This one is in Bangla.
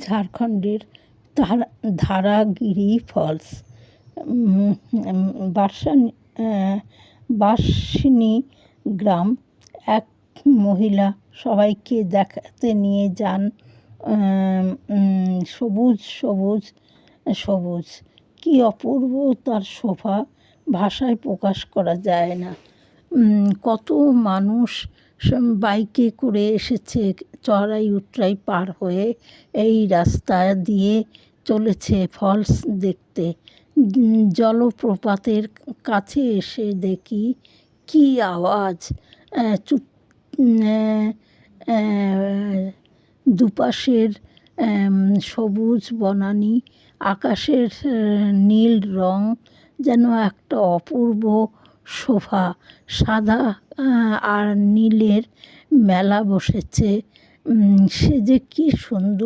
ঝাড়খণ্ডের ধারাগিরি ফলস। বাসিনী গ্রাম এক মহিলা সবাইকে দেখাতে নিয়ে যান সবুজ সবুজ সবুজ, কি অপূর্ব তার শোভা, ভাষায় প্রকাশ করা যায় না। কত মানুষ বাইকে করে এসেছে, চড়াই উতরাই পার হয়ে এই রাস্তা দিয়ে চলেছে ফলস দেখতে। জলপ্রপাতের কাছে এসে দেখি কি আওয়াজ, দুপাশের সবুজ বনানী, আকাশের নীল রং যেন একটা অপূর্ব শোভা। সাদা আর নীলের মেলা বসেছে, সে যে কি সুন্দর।